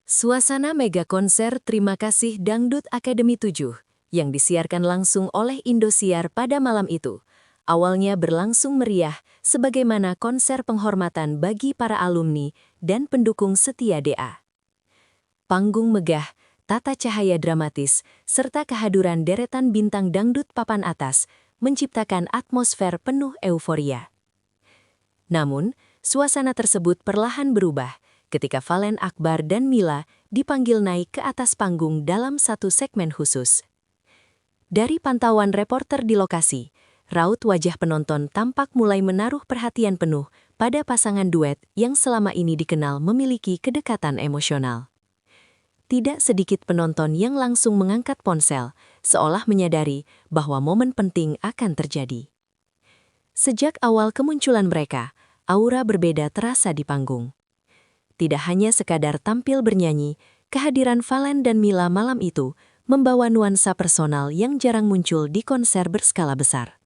Suasana mega konser Terima Kasih Dangdut Akademi 7 yang disiarkan langsung oleh Indosiar pada malam itu, awalnya berlangsung meriah sebagaimana konser penghormatan bagi para alumni dan pendukung setia DA. Panggung megah, tata cahaya dramatis, serta kehadiran deretan bintang dangdut papan atas menciptakan atmosfer penuh euforia. Namun, suasana tersebut perlahan berubah ketika Valen Akbar dan Mila dipanggil naik ke atas panggung dalam satu segmen khusus. Dari pantauan reporter di lokasi, raut wajah penonton tampak mulai menaruh perhatian penuh pada pasangan duet yang selama ini dikenal memiliki kedekatan emosional. Tidak sedikit penonton yang langsung mengangkat ponsel, seolah menyadari bahwa momen penting akan terjadi. Sejak awal kemunculan mereka, aura berbeda terasa di panggung. Tidak hanya sekadar tampil bernyanyi, kehadiran Valen dan Mila malam itu membawa nuansa personal yang jarang muncul di konser berskala besar.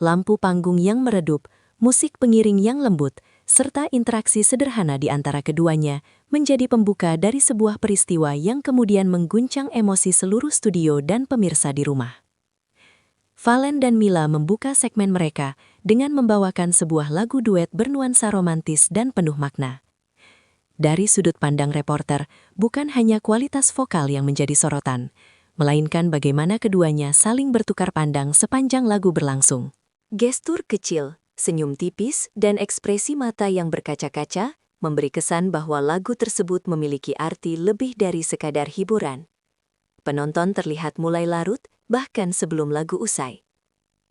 Lampu panggung yang meredup, musik pengiring yang lembut, serta interaksi sederhana di antara keduanya menjadi pembuka dari sebuah peristiwa yang kemudian mengguncang emosi seluruh studio dan pemirsa di rumah. Valen dan Mila membuka segmen mereka dengan membawakan sebuah lagu duet bernuansa romantis dan penuh makna. Dari sudut pandang reporter, bukan hanya kualitas vokal yang menjadi sorotan, melainkan bagaimana keduanya saling bertukar pandang sepanjang lagu berlangsung. Gestur kecil, senyum tipis, dan ekspresi mata yang berkaca-kaca memberi kesan bahwa lagu tersebut memiliki arti lebih dari sekadar hiburan. Penonton terlihat mulai larut, bahkan sebelum lagu usai.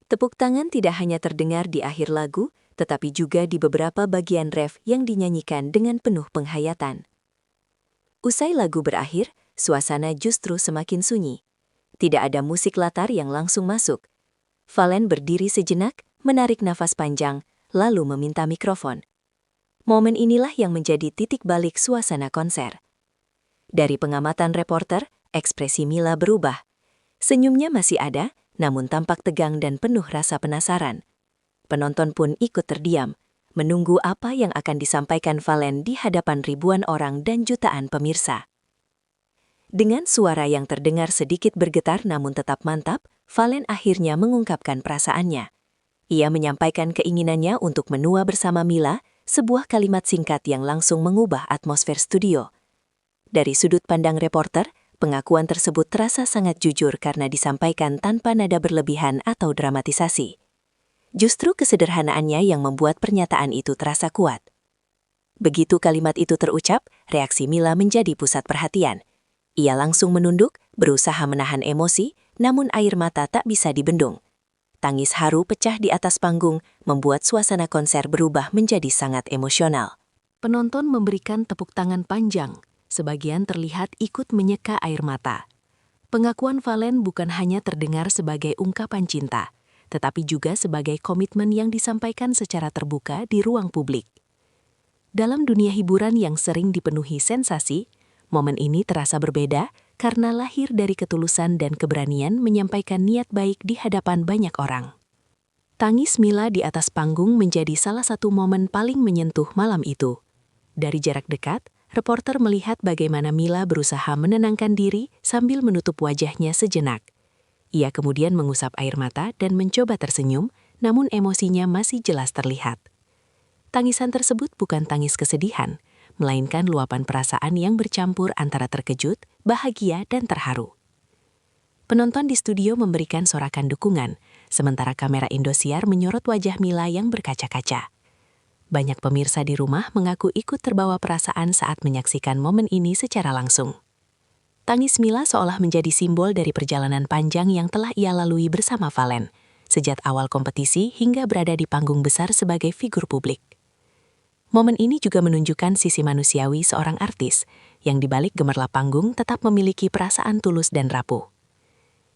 Tepuk tangan tidak hanya terdengar di akhir lagu, tetapi juga di beberapa bagian ref yang dinyanyikan dengan penuh penghayatan. Usai lagu berakhir, suasana justru semakin sunyi. Tidak ada musik latar yang langsung masuk. Valen berdiri sejenak, menarik nafas panjang, lalu meminta mikrofon. Momen inilah yang menjadi titik balik suasana konser. Dari pengamatan reporter, ekspresi Mila berubah. Senyumnya masih ada, namun tampak tegang dan penuh rasa penasaran. Penonton pun ikut terdiam, menunggu apa yang akan disampaikan Valen di hadapan ribuan orang dan jutaan pemirsa. Dengan suara yang terdengar sedikit bergetar namun tetap mantap, Valen akhirnya mengungkapkan perasaannya. Ia menyampaikan keinginannya untuk menua bersama Mila, sebuah kalimat singkat yang langsung mengubah atmosfer studio. Dari sudut pandang reporter, pengakuan tersebut terasa sangat jujur karena disampaikan tanpa nada berlebihan atau dramatisasi. Justru kesederhanaannya yang membuat pernyataan itu terasa kuat. Begitu kalimat itu terucap, reaksi Mila menjadi pusat perhatian. Ia langsung menunduk, berusaha menahan emosi, namun air mata tak bisa dibendung. Tangis haru pecah di atas panggung, membuat suasana konser berubah menjadi sangat emosional. Penonton memberikan tepuk tangan panjang, sebagian terlihat ikut menyeka air mata. Pengakuan Valen bukan hanya terdengar sebagai ungkapan cinta, tetapi juga sebagai komitmen yang disampaikan secara terbuka di ruang publik. Dalam dunia hiburan yang sering dipenuhi sensasi, momen ini terasa berbeda karena lahir dari ketulusan dan keberanian menyampaikan niat baik di hadapan banyak orang. Tangis Mila di atas panggung menjadi salah satu momen paling menyentuh malam itu. Dari jarak dekat, reporter melihat bagaimana Mila berusaha menenangkan diri sambil menutup wajahnya sejenak. Ia kemudian mengusap air mata dan mencoba tersenyum, namun emosinya masih jelas terlihat. Tangisan tersebut bukan tangis kesedihan, melainkan luapan perasaan yang bercampur antara terkejut, bahagia, dan terharu. Penonton di studio memberikan sorakan dukungan, sementara kamera Indosiar menyorot wajah Mila yang berkaca-kaca. Banyak pemirsa di rumah mengaku ikut terbawa perasaan saat menyaksikan momen ini secara langsung. Tangis Mila seolah menjadi simbol dari perjalanan panjang yang telah ia lalui bersama Valen, sejak awal kompetisi hingga berada di panggung besar sebagai figur publik. Momen ini juga menunjukkan sisi manusiawi seorang artis, yang dibalik gemerlap panggung tetap memiliki perasaan tulus dan rapuh.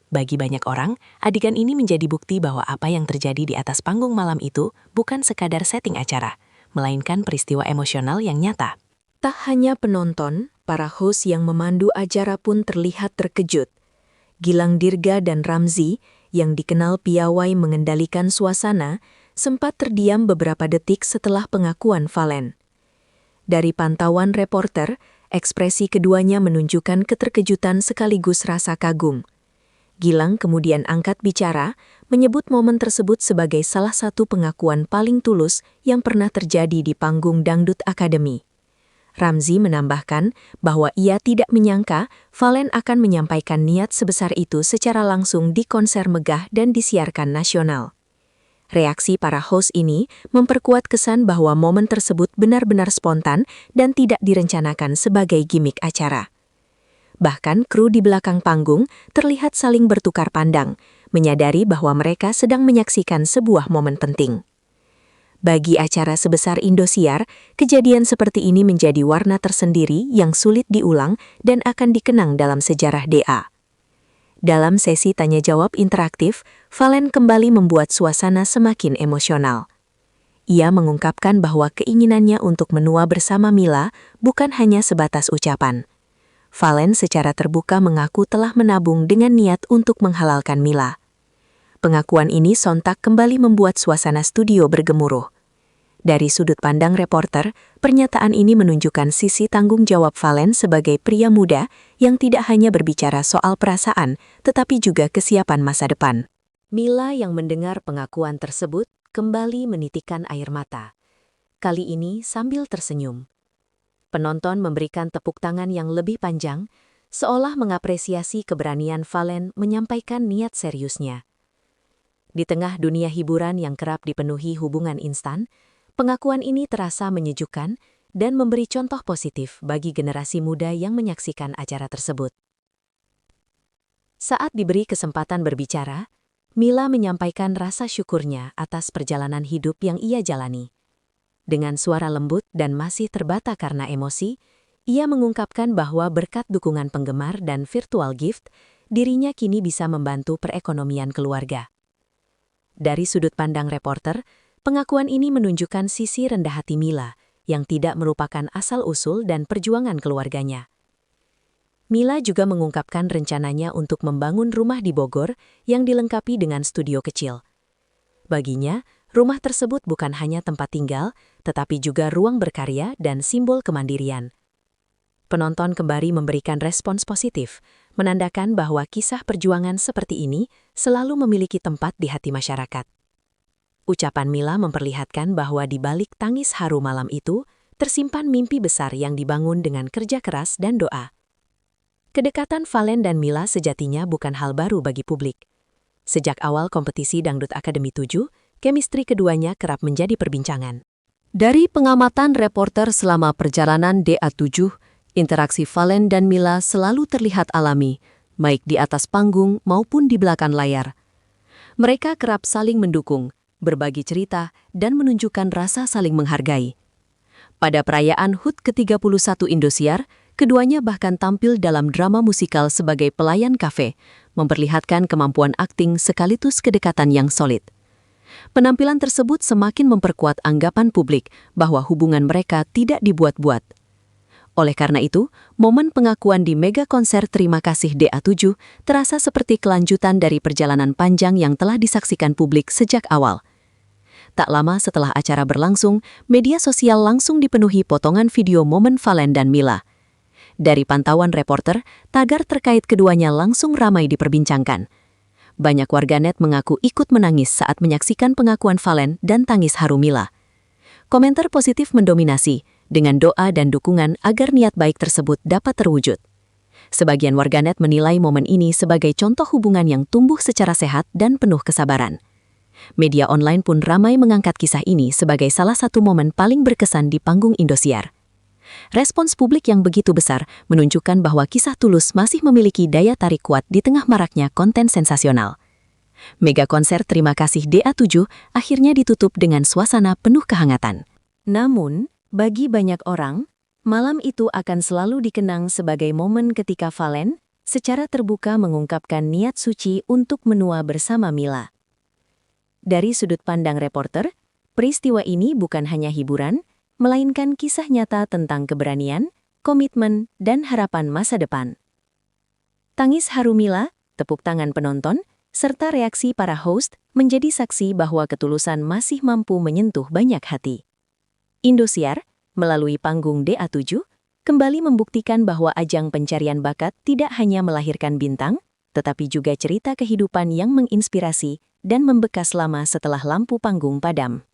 Bagi banyak orang, adegan ini menjadi bukti bahwa apa yang terjadi di atas panggung malam itu bukan sekadar setting acara, melainkan peristiwa emosional yang nyata. Tak hanya penonton, para host yang memandu acara pun terlihat terkejut. Gilang Dirga dan Ramzi, yang dikenal piawai mengendalikan suasana, sempat terdiam beberapa detik setelah pengakuan Valen. Dari pantauan reporter, Ekspresi keduanya menunjukkan keterkejutan sekaligus rasa kagum. Gilang kemudian angkat bicara, menyebut momen tersebut sebagai salah satu pengakuan paling tulus yang pernah terjadi di panggung Dangdut Academy. Ramzy menambahkan bahwa ia tidak menyangka Valen akan menyampaikan niat sebesar itu secara langsung di konser megah dan disiarkan nasional. Reaksi para host ini memperkuat kesan bahwa momen tersebut benar-benar spontan dan tidak direncanakan sebagai gimik acara. Bahkan kru di belakang panggung terlihat saling bertukar pandang, menyadari bahwa mereka sedang menyaksikan sebuah momen penting. Bagi acara sebesar Indosiar, kejadian seperti ini menjadi warna tersendiri yang sulit diulang dan akan dikenang dalam sejarah DA. Dalam sesi tanya-jawab interaktif, Valen kembali membuat suasana semakin emosional. Ia mengungkapkan bahwa keinginannya untuk menua bersama Mila bukan hanya sebatas ucapan. Valen secara terbuka mengaku telah menabung dengan niat untuk menghalalkan Mila. Pengakuan ini sontak kembali membuat suasana studio bergemuruh. Dari sudut pandang reporter, pernyataan ini menunjukkan sisi tanggung jawab Valen sebagai pria muda yang tidak hanya berbicara soal perasaan, tetapi juga kesiapan masa depan. Mila yang mendengar pengakuan tersebut kembali menitikkan air mata. Kali ini sambil tersenyum. Penonton memberikan tepuk tangan yang lebih panjang, seolah mengapresiasi keberanian Valen menyampaikan niat seriusnya. Di tengah dunia hiburan yang kerap dipenuhi hubungan instan, pengakuan ini terasa menyejukkan dan memberi contoh positif bagi generasi muda yang menyaksikan acara tersebut. Saat diberi kesempatan berbicara, Mila menyampaikan rasa syukurnya atas perjalanan hidup yang ia jalani. Dengan suara lembut dan masih terbata karena emosi, ia mengungkapkan bahwa berkat dukungan penggemar dan virtual gift, dirinya kini bisa membantu perekonomian keluarga. Dari sudut pandang reporter, pengakuan ini menunjukkan sisi rendah hati Mila yang tidak merupakan asal-usul dan perjuangan keluarganya. Mila juga mengungkapkan rencananya untuk membangun rumah di Bogor yang dilengkapi dengan studio kecil. Baginya, rumah tersebut bukan hanya tempat tinggal, tetapi juga ruang berkarya dan simbol kemandirian. Penonton kembali memberikan respons positif, menandakan bahwa kisah perjuangan seperti ini selalu memiliki tempat di hati masyarakat. Ucapan Mila memperlihatkan bahwa di balik tangis haru malam itu, tersimpan mimpi besar yang dibangun dengan kerja keras dan doa. Kedekatan Valen dan Mila sejatinya bukan hal baru bagi publik. Sejak awal kompetisi Dangdut Academy 7, kemistri keduanya kerap menjadi perbincangan. Dari pengamatan reporter selama perjalanan DA7, interaksi Valen dan Mila selalu terlihat alami, baik di atas panggung maupun di belakang layar. Mereka kerap saling mendukung, berbagi cerita, dan menunjukkan rasa saling menghargai. Pada perayaan HUT ke-31 Indosiar, keduanya bahkan tampil dalam drama musikal sebagai pelayan kafe, memperlihatkan kemampuan akting sekaligus kedekatan yang solid. Penampilan tersebut semakin memperkuat anggapan publik bahwa hubungan mereka tidak dibuat-buat. Oleh karena itu, momen pengakuan di mega konser Terima Kasih DA7 terasa seperti kelanjutan dari perjalanan panjang yang telah disaksikan publik sejak awal. Tak lama setelah acara berlangsung, media sosial langsung dipenuhi potongan video momen Valen dan Mila. Dari pantauan reporter, tagar terkait keduanya langsung ramai diperbincangkan. Banyak warganet mengaku ikut menangis saat menyaksikan pengakuan Valen dan tangis haru Mila. Komentar positif mendominasi, dengan doa dan dukungan agar niat baik tersebut dapat terwujud. Sebagian warganet menilai momen ini sebagai contoh hubungan yang tumbuh secara sehat dan penuh kesabaran. Media online pun ramai mengangkat kisah ini sebagai salah satu momen paling berkesan di panggung Indosiar. Respons publik yang begitu besar menunjukkan bahwa kisah tulus masih memiliki daya tarik kuat di tengah maraknya konten sensasional. Mega konser Terima Kasih DA7 akhirnya ditutup dengan suasana penuh kehangatan. Namun, bagi banyak orang, malam itu akan selalu dikenang sebagai momen ketika Valen secara terbuka mengungkapkan niat suci untuk menua bersama Mila. Dari sudut pandang reporter, peristiwa ini bukan hanya hiburan, melainkan kisah nyata tentang keberanian, komitmen, dan harapan masa depan. Tangis haru Mila, tepuk tangan penonton, serta reaksi para host menjadi saksi bahwa ketulusan masih mampu menyentuh banyak hati. Indosiar, melalui panggung DA7, kembali membuktikan bahwa ajang pencarian bakat tidak hanya melahirkan bintang, tetapi juga cerita kehidupan yang menginspirasi dan membekas lama setelah lampu panggung padam.